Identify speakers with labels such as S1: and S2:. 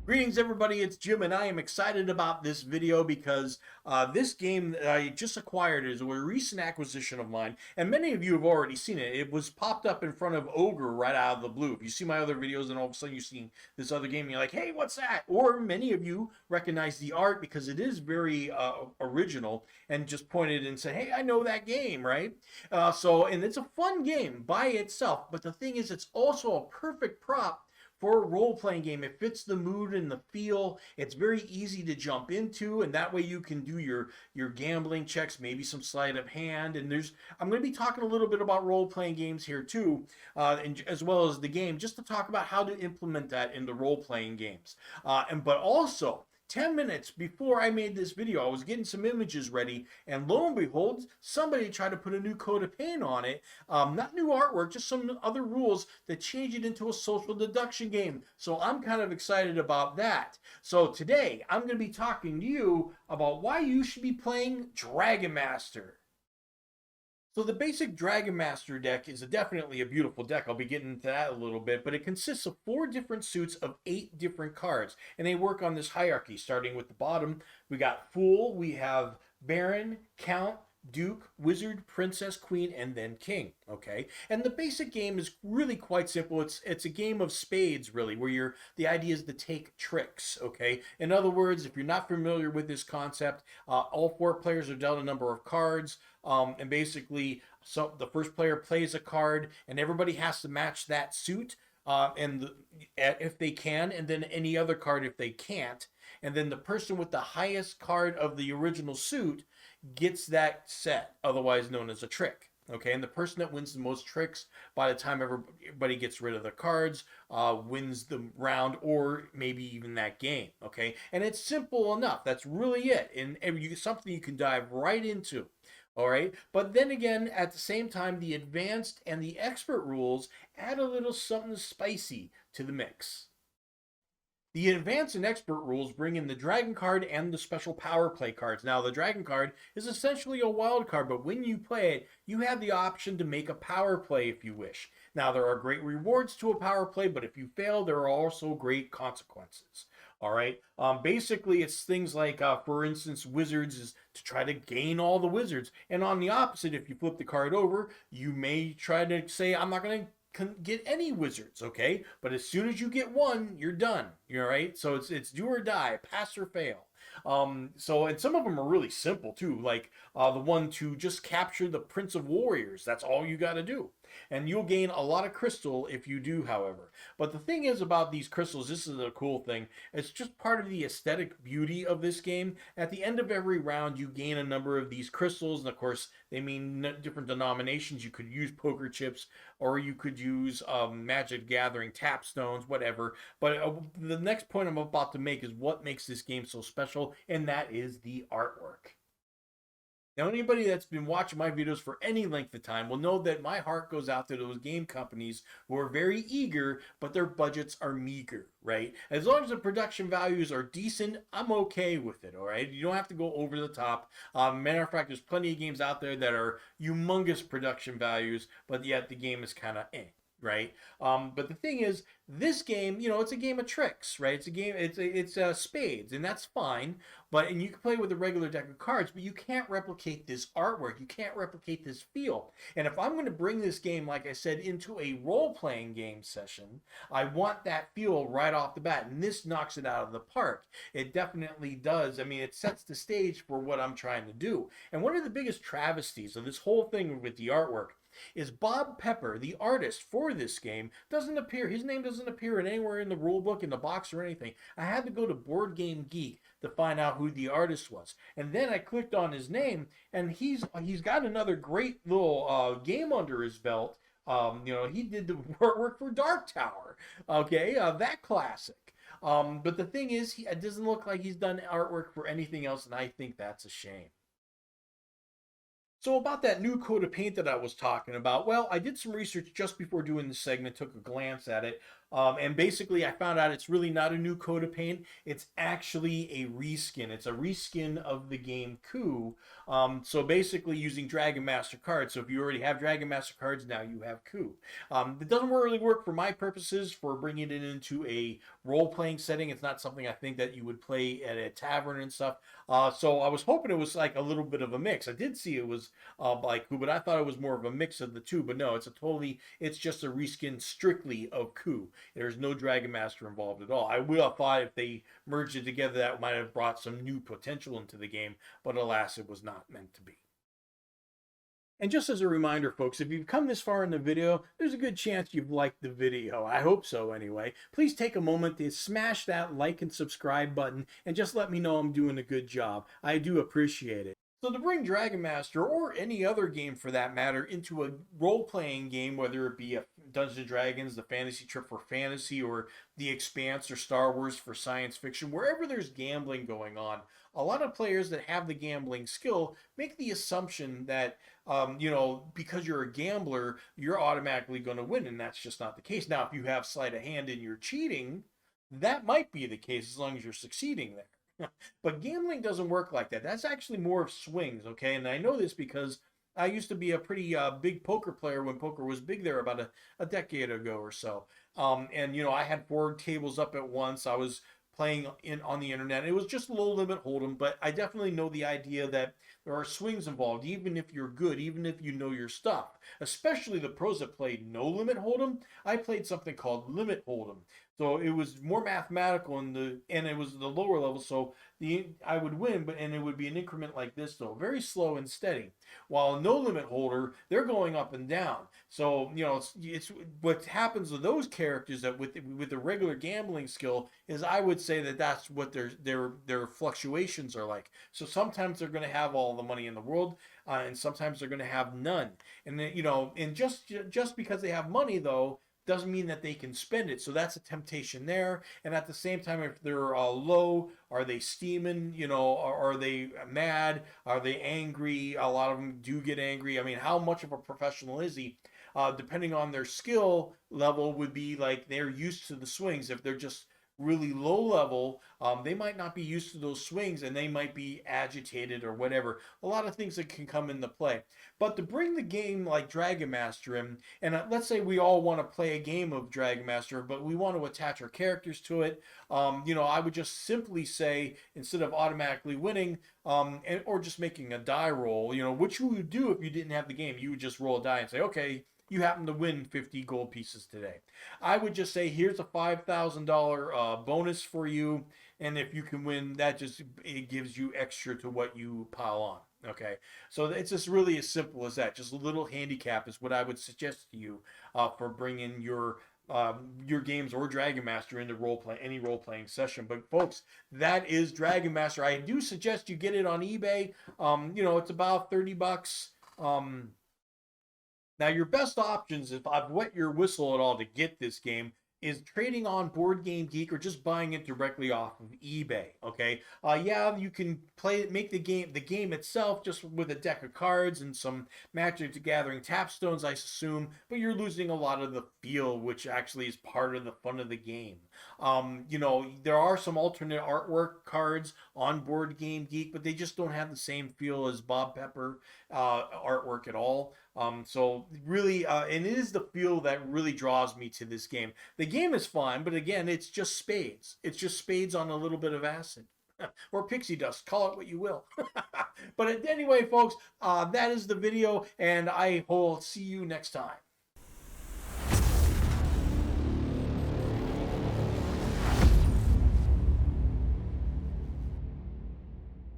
S1: Greetings everybody, it's Jim and I am excited about this video because this game that I just acquired is a recent acquisition of mine, and many of you have already seen it. It was popped up in front of Ogre right out of the blue. If you see my other videos and all of a sudden you see this other game and you're like, hey, what's that? Or many of you recognize the art because it is very original and just pointed and said, hey, I know that game, right? And it's a fun game by itself, but the thing is it's also a perfect prop for a role-playing game. It fits the mood and the feel. It's very easy to jump into, and that way you can do your gambling checks, maybe some sleight of hand. And I'm going to be talking a little bit about role-playing games here too, as well as the game, just to talk about how to implement that into role-playing games. But also, 10 minutes before I made this video, I was getting some images ready, and lo and behold, somebody tried to put a new coat of paint on it. Not new artwork, just some other rules that change it into a social deduction game. So I'm kind of excited about that. So today, I'm going to be talking to you about why you should be playing Dragonmaster. So the basic Dragonmaster deck is definitely a beautiful deck. I'll be getting into that a little bit, but it consists of 4 different suits of 8 different cards, and they work on this hierarchy. Starting with the bottom, we got Fool, we have Baron, Count, Duke, Wizard, Princess, Queen, and then King. Okay, and the basic game is really quite simple. It's a game of spades, really, where the idea is to take tricks. Okay, in other words, if you're not familiar with this concept, all 4 players are dealt a number of cards, and basically, so the first player plays a card, and everybody has to match that suit. If they can, and then any other card if they can't, and then the person with the highest card of the original suit gets that set, otherwise known as a trick. Okay, and the person that wins the most tricks by the time everybody gets rid of the cards wins the round, or maybe even that game. Okay, and it's simple enough. That's really it, and something you can dive right into. All right, but then again, at the same time, the advanced and the expert rules add a little something spicy to the mix. The advanced and expert rules bring in the dragon card and the special power play cards. Now, the dragon card is essentially a wild card, but when you play it, you have the option to make a power play if you wish. Now, there are great rewards to a power play, but if you fail, there are also great consequences. All right. Basically, it's things like, for instance, wizards is to try to gain all the wizards. And on the opposite, if you flip the card over, you may try to say, I'm not going to get any wizards, okay? But as soon as you get one, you're done. You're right. So it's do or die, pass or fail. And some of them are really simple too, like the one to just capture the Prince of Warriors. That's all you got to do. And you'll gain a lot of crystal if you do, however. But the thing is about these crystals, this is a cool thing. It's just part of the aesthetic beauty of this game. At the end of every round, you gain a number of these crystals. And of course, they mean different denominations. You could use poker chips, or you could use Magic Gathering tapstones, whatever. But the next point I'm about to make is what makes this game so special, and that is the artwork. Now, anybody that's been watching my videos for any length of time will know that my heart goes out to those game companies who are very eager, but their budgets are meager, right? As long as the production values are decent, I'm okay with it, all right? You don't have to go over the top. Matter of fact, there's plenty of games out there that are humongous production values, but yet the game is kind of right? But the thing is, this game, it's a game of tricks, right? It's a game, it's spades, and that's fine. And you can play with a regular deck of cards, but you can't replicate this artwork. You can't replicate this feel. And if I'm going to bring this game, like I said, into a role-playing game session, I want that feel right off the bat, and this knocks it out of the park. It definitely does. I mean, it sets the stage for what I'm trying to do. And one of the biggest travesties of this whole thing with the artwork is Bob Pepper, the artist for this game, doesn't appear. His name doesn't appear anywhere in the rule book, in the box, or anything. I had to go to Board Game Geek to find out who the artist was, and then I clicked on his name, and he's got another great little game under his belt. He did the work for Dark Tower. Okay, that classic. But the thing is, it doesn't look like he's done artwork for anything else, and I think that's a shame. So about that new coat of paint that I was talking about, well, I did some research just before doing this segment, took a glance at it. And basically, I found out it's really not a new coat of paint. It's actually a reskin. It's a reskin of the game Coup. So basically, using Dragonmaster cards. So if you already have Dragonmaster cards, now you have Coup. It doesn't really work for my purposes for bringing it into a role-playing setting. It's not something I think that you would play at a tavern and stuff. So I was hoping it was like a little bit of a mix. I did see it was by Coup, but I thought it was more of a mix of the two. But no, it's just a reskin strictly of Coup. There's no Dragon Master involved at all. I would have thought if they merged it together, that might have brought some new potential into the game, but alas, it was not meant to be. And just as a reminder, folks, if you've come this far in the video, there's a good chance you've liked the video. I hope so anyway. Please take a moment to smash that like and subscribe button and just let me know I'm doing a good job. I do appreciate it. So to bring Dragonmaster, or any other game for that matter, into a role-playing game, whether it be a Dungeons & Dragons, the Fantasy Trip for fantasy, or The Expanse or Star Wars for science fiction, wherever there's gambling going on, a lot of players that have the gambling skill make the assumption that, because you're a gambler, you're automatically going to win, and that's just not the case. Now, if you have sleight of hand and you're cheating, that might be the case as long as you're succeeding there. But gambling doesn't work like that. That's actually more of swings, okay? And I know this because I used to be a pretty big poker player when poker was big there about a decade ago or so. And, I had 4 tables up at once. I was playing on the internet. It was just low limit hold'em, but I definitely know the idea that there are swings involved, even if you're good, even if you know your stuff. Especially the pros that played no limit hold'em. I played something called limit hold'em. So it was more mathematical and it was the lower level. So I would win, and it would be an increment like this though, very slow and steady. While a no limit holder, they're going up and down. So it's what happens to those characters that with the regular gambling skill is I would say that's what their fluctuations are like. So sometimes they're going to have all the money in the world, and sometimes they're going to have none. And then, and just because they have money though, doesn't mean that they can spend it. So that's a temptation there. And at the same time, if they're low, are they steaming? Are they mad? Are they angry? A lot of them do get angry. I mean, how much of a professional is he? Depending on their skill level, would be like they're used to the swings. If they're just really low level, they might not be used to those swings and they might be agitated or whatever. A lot of things that can come into play. But to bring the game like Dragonmaster in, and let's say we all want to play a game of Dragonmaster, but we want to attach our characters to it, I would just simply say, instead of automatically winning, or just making a die roll, which you would do if you didn't have the game, you would just roll a die and say, okay, you happen to win 50 gold pieces today. I would just say, here's a $5,000 bonus for you. And if you can win, it gives you extra to what you pile on. Okay. So it's just really as simple as that. Just a little handicap is what I would suggest to you for bringing your games or Dragonmaster into any role-playing session. But folks, that is Dragonmaster. I do suggest you get it on eBay. It's about $30. Now, your best options, if I've wet your whistle at all to get this game, is trading on Board Game Geek or just buying it directly off of eBay. Okay, yeah, you can make the game itself just with a deck of cards and some Magic the Gathering tapstones, I assume, but you're losing a lot of the feel, which actually is part of the fun of the game. There are some alternate artwork cards on Board Game Geek, but they just don't have the same feel as Bob Pepper artwork at all. So really, and it is the feel that really draws me to this game. The game is fun, but again, it's just spades. It's just spades on a little bit of acid. Or pixie dust, call it what you will. But anyway, folks, that is the video, and I will see you next time.